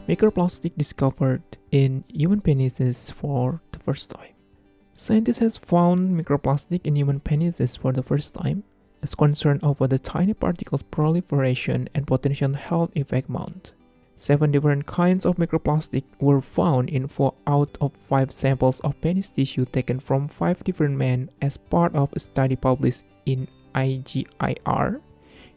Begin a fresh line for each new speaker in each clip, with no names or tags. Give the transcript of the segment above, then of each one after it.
Microplastic discovered in human penises for the first time. Scientists have found microplastic in human penises for the first time, as concern over the tiny particles' proliferation and potential health effect mount. 7 different kinds of microplastic were found in 4 out of 5 samples of penis tissue taken from 5 different men as part of a study published in IGIR,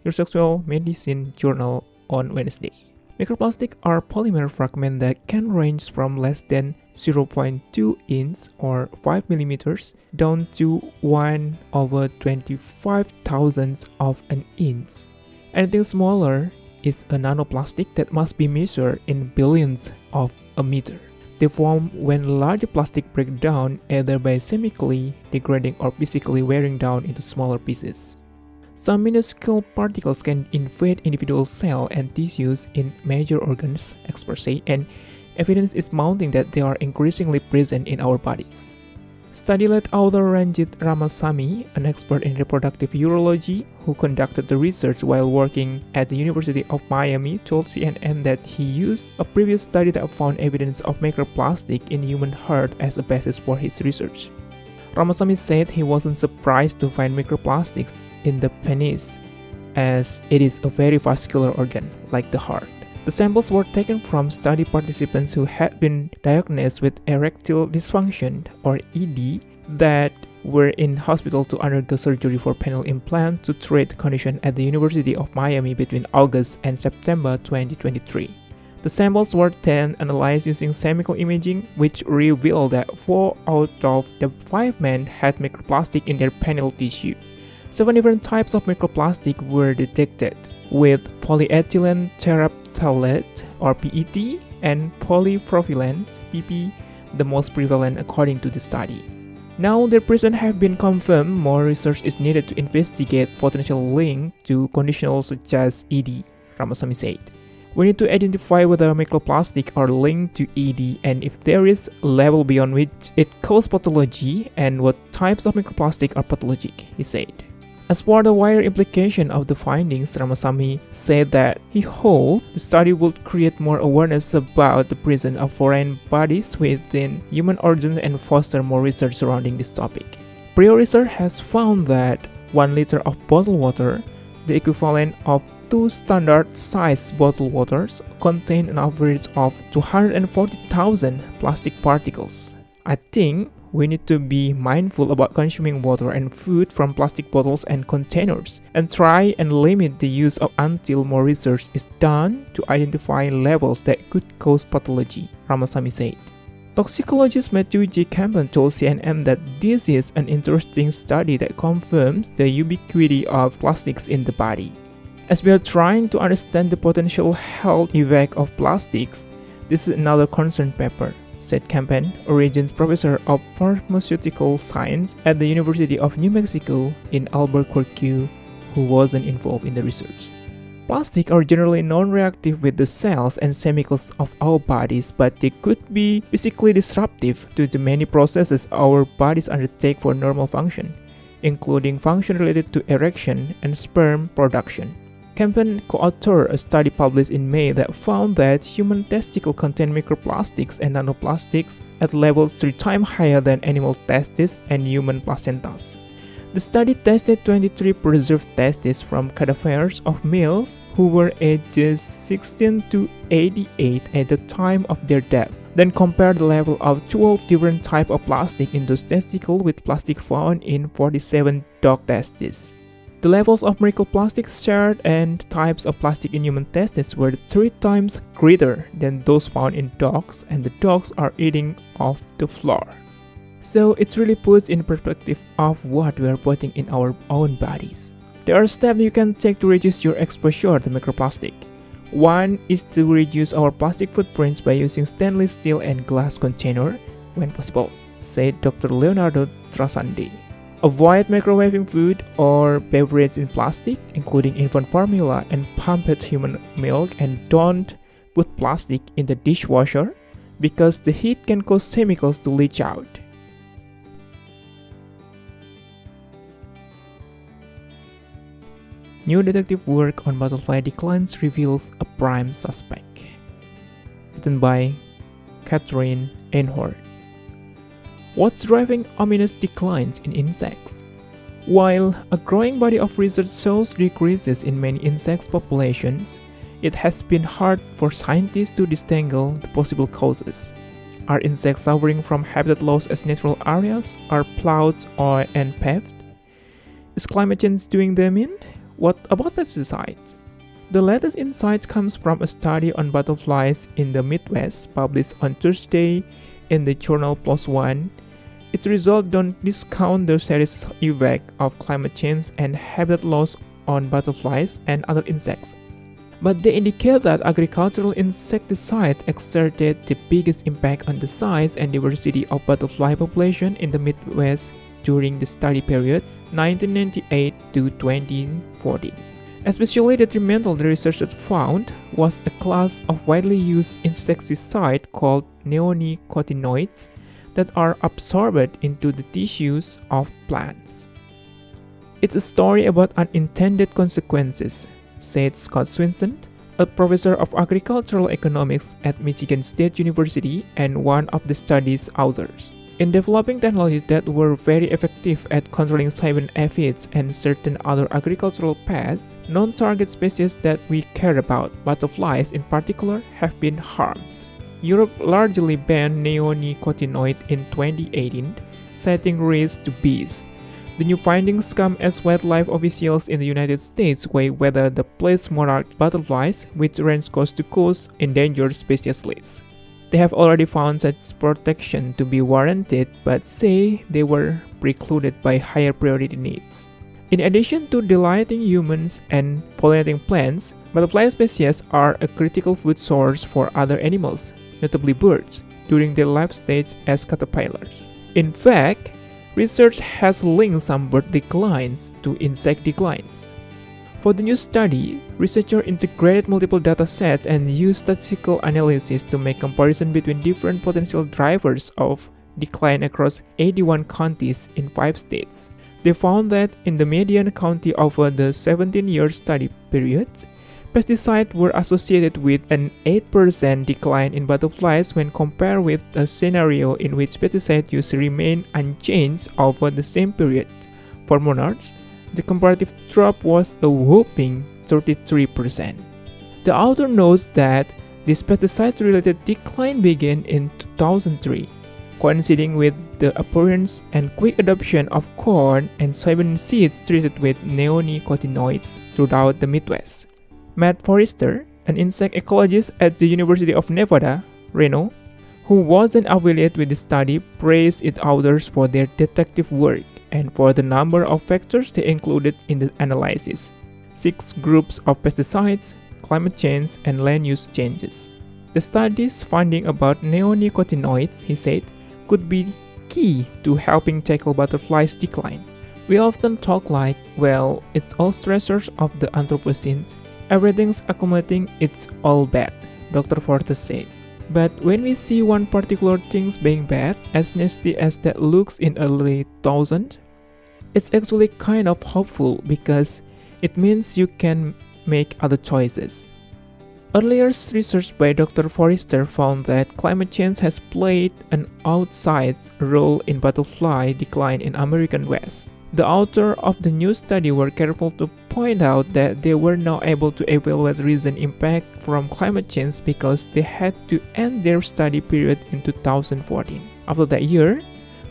Sexual Medicine Journal, on Wednesday. Microplastics are polymer fragments that can range from less than 0.2 inch or 5 millimeters down to 1/25,000th of an inch. Anything smaller is a nanoplastic that must be measured in billionths of a meter. They form when larger plastic break down either by chemically degrading or physically wearing down into smaller pieces. Some minuscule particles can invade individual cells and tissues in major organs, experts say, and evidence is mounting that they are increasingly present in our bodies. Study-led author Ranjit Ramasamy, an expert in reproductive urology who conducted the research while working at the University of Miami, told CNN that he used a previous study that found evidence of microplastic in human heart as a basis for his research. Ramasamy said he wasn't surprised to find microplastics in the penis, as it is a very vascular organ, like the heart. The samples were taken from study participants who had been diagnosed with erectile dysfunction, or ED, that were in hospital to undergo surgery for penile implant to treat the condition at the University of Miami between August and September 2023. The samples were then analyzed using chemical imaging, which revealed that 4 out of the 5 men had microplastic in their penile tissue. 7 different types of microplastic were detected, with polyethylene terephthalate, or PET, and polypropylene, PP, the most prevalent according to the study. Now their presence have been confirmed, more research is needed to investigate potential link to conditions such as ED, Ramasamy said. We need to identify whether microplastic are linked to ED and if there is a level beyond which it causes pathology and what types of microplastic are pathologic, he said. As for the wider implication of the findings, Ramasamy said that he hoped the study would create more awareness about the presence of foreign bodies within human organs and foster more research surrounding this topic. Prior research has found that 1 liter of bottled water, the equivalent of 2 standard-sized bottled waters, contain an average of 240,000 plastic particles. I think we need to be mindful about consuming water and food from plastic bottles and containers, and try and limit the use of until more research is done to identify levels that could cause pathology, Ramasamy said. Toxicologist Matthew J. Campen told CNN that this is an interesting study that confirms the ubiquity of plastics in the body. As we are trying to understand the potential health effect of plastics, this is another concern paper, said Campen, a Regents Professor of Pharmaceutical Science at the University of New Mexico in Albuquerque, who wasn't involved in the research. Plastics are generally non-reactive with the cells and chemicals of our bodies, but they could be physically disruptive to the many processes our bodies undertake for normal function, including function related to erection and sperm production. Campen co-authored a study published in May that found that human testicles contain microplastics and nanoplastics at levels 3 times higher than animal testes and human placentas. The study tested 23 preserved testes from cadavers of males who were ages 16 to 88 at the time of their death, then compared the level of 12 different types of plastic in those testicles with plastic found in 47 dog testes. The levels of microplastics shared and types of plastic in human testes were 3 times greater than those found in dogs, and the dogs are eating off the floor. So it really puts in perspective of what we are putting in our own bodies. There are steps you can take to reduce your exposure to microplastic. One is to reduce our plastic footprints by using stainless steel and glass container when possible, said Dr. Leonardo Trasandi. Avoid microwaving food or beverage in plastic, including infant formula and pumped human milk, and don't put plastic in the dishwasher because the heat can cause chemicals to leach out. New detective work on butterfly declines reveals a prime suspect. written by Catrin Einhorn. What's driving ominous declines in insects? While a growing body of research shows decreases in many insect populations, it has been hard for scientists to disentangle the possible causes. Are insects suffering from habitat loss as natural areas are plowed and paved? Is climate change doing them in? What about pesticides? The latest insight comes from a study on butterflies in the Midwest published on Thursday in the journal PLOS ONE. Its results don't discount the serious effect of climate change and habitat loss on butterflies and other insects. But they indicate that agricultural insecticides exerted the biggest impact on the size and diversity of butterfly population in the Midwest during the study period 1998 to 2014. Especially detrimental, the research found was a class of widely used insecticide called neonicotinoids that are absorbed into the tissues of plants. It's a story about unintended consequences, said Scott Swinson, a professor of agricultural economics at Michigan State University and one of the study's authors. In developing technologies that were very effective at controlling Siberian aphids and certain other agricultural pests, non-target species that we care about, butterflies in particular, have been harmed. Europe largely banned neonicotinoids in 2018, citing risks to bees. The new findings come as wildlife officials in the United States weigh whether the place monarch butterflies, which range coast to coast, endangered species list. They have already found such protection to be warranted, but say they were precluded by higher priority needs. In addition to delighting humans and pollinating plants, butterfly species are a critical food source for other animals, notably birds, during their life stage as caterpillars. In fact, research has linked some bird declines to insect declines. For the new study, researchers integrated multiple data sets and used statistical analysis to make comparisons between different potential drivers of decline across 81 counties in 5 states. They found that in the median county over the 17-year study period, pesticides were associated with an 8% decline in butterflies when compared with a scenario in which pesticide use remained unchanged over the same period. For monarchs, the comparative drop was a whopping 33%. The author notes that this pesticide-related decline began in 2003, coinciding with the appearance and quick adoption of corn and soybean seeds treated with neonicotinoids throughout the Midwest. Matt Forrester, an insect ecologist at the University of Nevada, Reno, who wasn't affiliated with the study, praised its authors for their detective work and for the number of factors they included in the analysis: 6 groups of pesticides, climate change, and land use changes. The study's finding about neonicotinoids, he said, could be key to helping tackle butterflies' decline. We often talk like, well, it's all stressors of the Anthropocene. Everything's accumulating, it's all bad, Dr. Forte said. But when we see one particular thing being bad, as nasty as that looks in early 2000s, it's actually kind of hopeful because it means you can make other choices. Earlier research by Dr. Forrester found that climate change has played an outsized role in butterfly decline in American West. The author of the new study were careful to point out that they were not able to evaluate recent impact from climate change because they had to end their study period in 2014. After that year,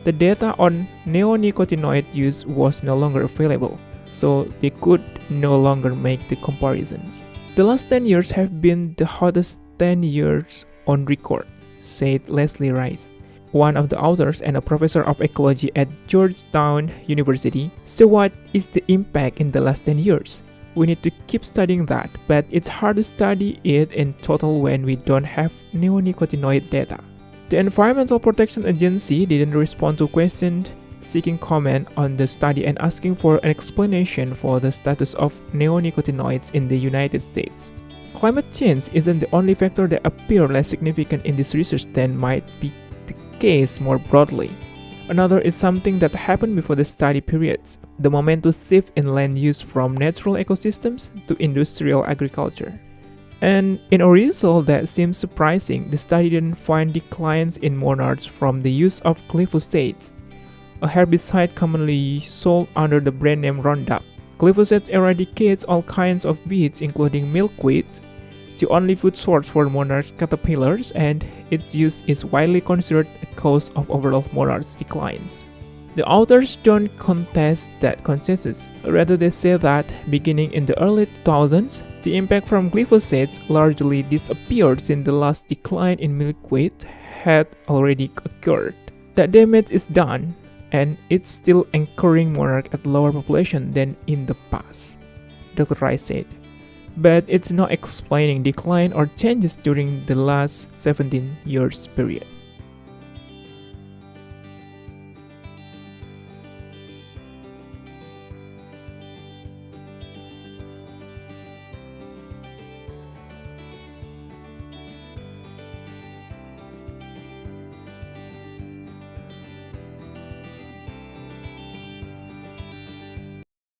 the data on neonicotinoid use was no longer available, so they could no longer make the comparisons. The last 10 years have been the hottest 10 years on record, said Leslie Rice, one of the authors and a professor of ecology at Georgetown University. So what is the impact in the last 10 years? We need to keep studying that, but it's hard to study it in total when we don't have neonicotinoid data. The Environmental Protection Agency didn't respond to questions seeking comment on the study and asking for an explanation for the status of neonicotinoids in the United States. Climate change isn't the only factor that appears less significant in this research than might be the case more broadly. Another is something that happened before the study period: the momentum shift in land use from natural ecosystems to industrial agriculture. And in a result that seems surprising, the study didn't find declines in monarchs from the use of glyphosate, a herbicide commonly sold under the brand name Roundup. Glyphosate eradicates all kinds of weeds, including milkweed, the only food source for monarch caterpillars, and its use is widely considered a cause of overall monarch declines. The authors don't contest that consensus. Rather, they say that beginning in the early 2000s, the impact from glyphosate largely disappeared since the last decline in milkweed had already occurred. That damage is done, and it's still anchoring monarch at lower population than in the past, Dr. Rice said. But it's not explaining decline or changes during the last 17 years period.